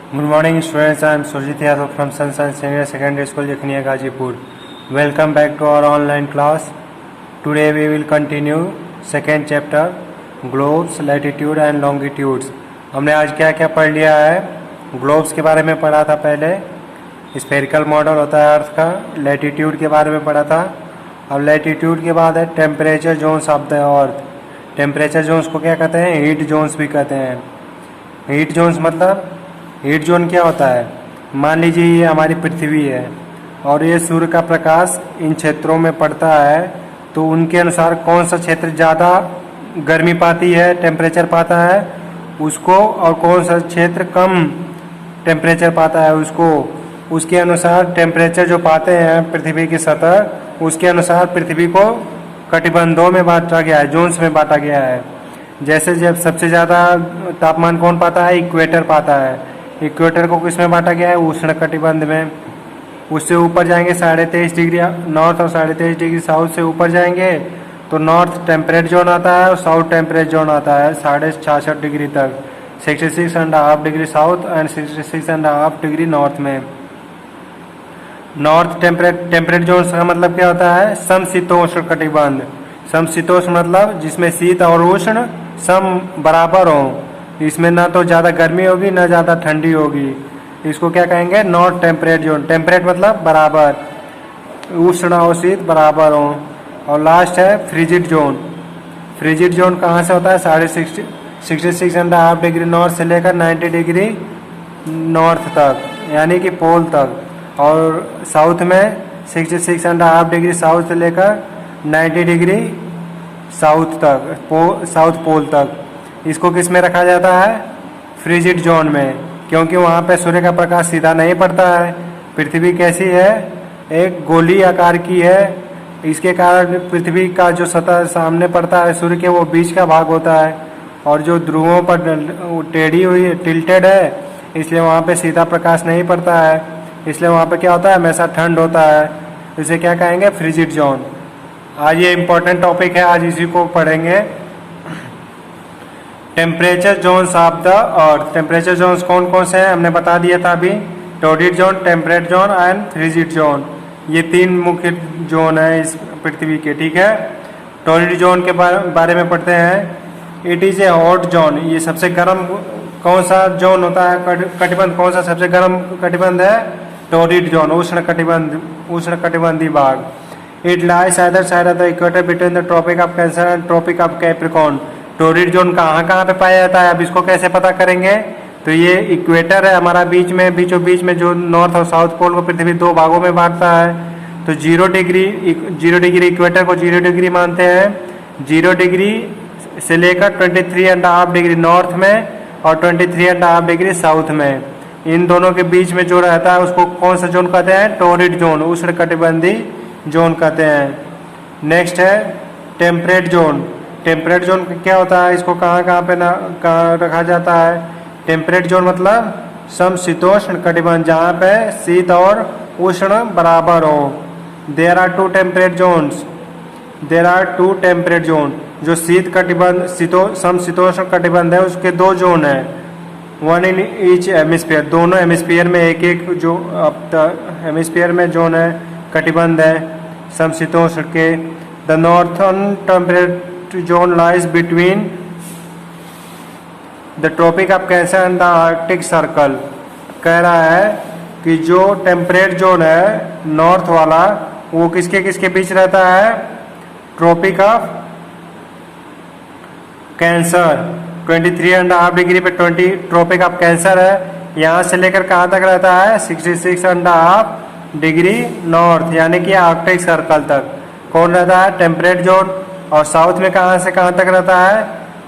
Good morning students, I am Surjit Yadav from Sunshine Senior Secondary School, Jakhniya, Gazipur. Welcome back to our online class. Today we will continue second chapter, Globes, Latitude and Longitudes. हमने आज क्या क्या पढ़ लिया है? Globes के बारे में पढ़ा था पहले, स्फेरिकल मॉडल होता है अर्थ का, लैटिट्यूड के बारे में पढ़ा था। अब लैटिट्यूड के बाद है temperature zones of the earth. Temperature zones को क्या कहते हैं? हीट जोन्स भी कहते हैं। हीट जोन्स मतलब हीट जोन क्या होता है? मान लीजिए ये हमारी पृथ्वी है और ये सूर्य का प्रकाश इन क्षेत्रों में पड़ता है, तो उनके अनुसार कौन सा क्षेत्र ज़्यादा गर्मी पाती है, टेम्परेचर पाता है उसको, और कौन सा क्षेत्र कम टेम्परेचर पाता है उसको, उसके अनुसार टेम्परेचर जो पाते हैं पृथ्वी की सतह, उसके अनुसार पृथ्वी को कटिबंधों में बांटा गया है, जोन्स में बांटा गया है। जैसे जब सबसे ज़्यादा तापमान कौन पाता है? इक्वेटर पाता है। इक्वेटर को किस में बांटा गया है? उष्ण कटिबंध में। उससे ऊपर जाएंगे 23.5 डिग्री नॉर्थ और 23.5 डिग्री साउथ से ऊपर जाएंगे तो नॉर्थ टेम्परेट जोन आता है और साउथ टेम्परेट जोन आता है 66.5 डिग्री तक, 66.5 degree south and 66.5 degree north में। नॉर्थ टेम्परेट जोन का मतलब क्या होता है? समशीतोष्ण कटिबंध। समशीतोष्ण मतलब जिसमें शीत और उष्ण सम बराबर हो, इसमें ना तो ज़्यादा गर्मी होगी ना ज़्यादा ठंडी होगी, इसको क्या कहेंगे? North temperate zone. टेम्परेट मतलब बराबर, उष्ण और शीत बराबर हो। और लास्ट है फ्रिजिड जोन। फ्रिजिड जोन कहाँ से होता है? 66.5 डिग्री नॉर्थ से लेकर 90 डिग्री नॉर्थ तक, यानी कि पोल तक। और साउथ में 66.5 डिग्री साउथ से लेकर 90 डिग्री साउथ तक, साउथ पोल तक। इसको किस में रखा जाता है? फ्रिजिड जोन में, क्योंकि वहाँ पे सूर्य का प्रकाश सीधा नहीं पड़ता है। पृथ्वी कैसी है? एक गोली आकार की है, इसके कारण पृथ्वी का जो सतह सामने पड़ता है सूर्य के, वो बीच का भाग होता है, और जो ध्रुवों पर टेढ़ी हुई टिल्टेड है, इसलिए वहाँ पे सीधा प्रकाश नहीं पड़ता है। इसलिए वहाँ पे क्या होता है? हमेशा ठंड होता है। इसे क्या कहेंगे? Frigid zone. आज ये इम्पोर्टेंट टॉपिक है, आज इसी को पढ़ेंगे। Temperature zones of the earth. Temperature zones कौन कौन से हैं हमने बता दिया था अभी। Torrid zone, temperate zone and frigid zone, ये तीन मुख्य जोन है इस पृथ्वी के, ठीक है। टॉर्रिड जोन के बारे में पढ़ते हैं। It is a hot zone. ये सबसे गर्म कौन सा जोन होता है? कटिबंध कौन सा सबसे गर्म कटिबंध है? टॉर्रिड जोन, उष्ण कटिबंध, उष्ण कटिबंधी भाग। It lies either side of the equator between the tropic of Cancer and tropic of Capricorn. Torrid zone कहाँ कहाँ पे पाया जाता है? अब इसको कैसे पता करेंगे? तो ये इक्वेटर है हमारा बीच में, बीचों बीच में, जो नॉर्थ और साउथ पोल को पृथ्वी दो भागों में बांटता है। तो 0 डिग्री इक्वेटर को 0 डिग्री मानते हैं। 0 डिग्री से लेकर 23.5 डिग्री नॉर्थ में और 23.5 डिग्री साउथ में, इन दोनों के बीच में जो रहता है उसको कौन सा जोन कहते हैं? टॉर्रिड जोन, उष्ण कटिबंधी जोन कहते हैं। नेक्स्ट है टेम्परेट जोन। टेम्परेट जोन क्या होता है? इसको कहाँ कहाँ पे कहाँ रखा जाता है? टेम्परेट जोन मतलब समशीतोष्ण कटिबंध, जहाँ पे शीत और उष्ण बराबर हो। There are two temperate zones. There are two temperate zone. जो शीत कटिबंध, समशीतोष्ण कटिबंध है, उसके दो जोन है, वन इन ईच हेमिस्फीयर। दोनों हेमिस्फीयर में एक एक जो हेमिस्फीयर में जोन है, कटिबंध है समशीतोष्ण के। The northern temperate zone lies between the tropic of Cancer and the Arctic Circle. कह रहा है कि जो टेम्परेट जोन है नॉर्थ वाला, वो किसके किसके बीच रहता है? ट्रॉपिक ऑफ कैंसर 23.5 डिग्री पे 20 ट्रॉपिक ऑफ कैंसर है, यहाँ से लेकर कहाँ तक रहता है? 66.5 डिग्री नॉर्थ, यानी कि आर्कटिक सर्कल तक कौन रहता है? Temperate zone. और साउथ में कहाँ से कहाँ तक रहता है?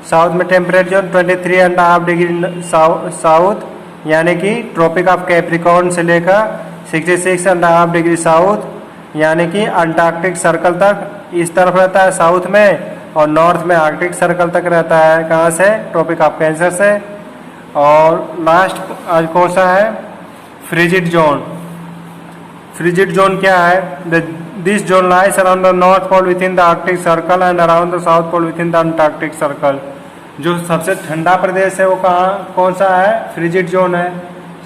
साउथ में टेम्परेट जोन 23.5 डिग्री साउथ, यानी कि ट्रॉपिक ऑफ कैप्रिकॉर्न से लेकर 66.5 डिग्री साउथ, यानी कि अंटार्कटिक सर्कल तक इस तरफ रहता है साउथ में, और नॉर्थ में आर्कटिक सर्कल तक रहता है। कहाँ से? ट्रॉपिक ऑफ कैंसर से। और लास्ट आज कौन सा है? Frigid zone. फ्रिजिड जोन क्या है? This zone lies around the North Pole within the Arctic Circle and around the South Pole within the Antarctic Circle. जो सबसे ठंडा प्रदेश है वो कहाँ कौन सा है? फ्रिजिड जोन है।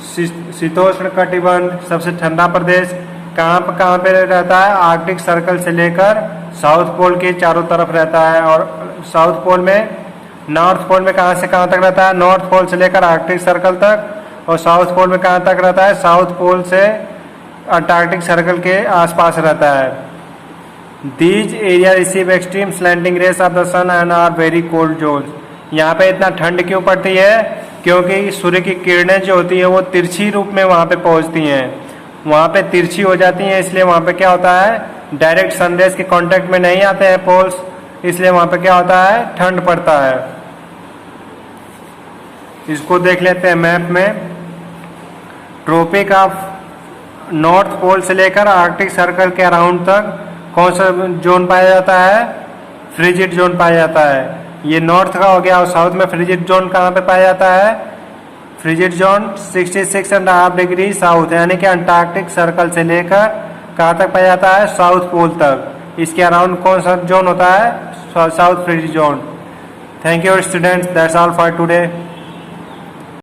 शीतोष्ण कटिबंध सबसे ठंडा प्रदेश कहाँ पे रहता है? आर्कटिक सर्कल से लेकर साउथ पोल के चारों तरफ रहता है। और साउथ पोल में, नॉर्थ पोल में कहाँ से कहाँ तक रहता है? नॉर्थ पोल से लेकर आर्कटिक सर्कल तक। और साउथ पोल में कहाँ तक रहता है? साउथ पोल से अंटार्कटिक सर्कल के आसपास रहता है। These area receive extreme slanting rays of the sun and are very cold zone. यहाँ पे इतना ठंड क्यों पड़ती है? क्योंकि सूर्य की किरणें जो होती है वो तिरछी रूप में वहाँ पे पहुँचती हैं, वहाँ पे तिरछी हो जाती हैं, इसलिए वहाँ पे क्या होता है? डायरेक्ट सनरेज के कांटेक्ट में नहीं आते हैं पोल्स, इसलिए वहाँ पे क्या होता है? ठंड पड़ता है। इसको देख लेते हैं मैप में। ट्रॉपिक ऑफ नॉर्थ पोल से लेकर आर्कटिक सर्कल के अराउंड तक कौन सा जोन पाया जाता है? फ्रिजिड जोन पाया जाता है। ये नॉर्थ का हो गया। और साउथ में फ्रिजिड जोन कहाँ पे पाया जाता है? फ्रिजिड जोन 66.5 डिग्री साउथ, यानी कि अंटार्कटिक सर्कल से लेकर कहाँ तक पाया जाता है? साउथ पोल तक। इसके अराउंड कौन सा जोन होता है? South frigid zone. Thank you students, that's all for today.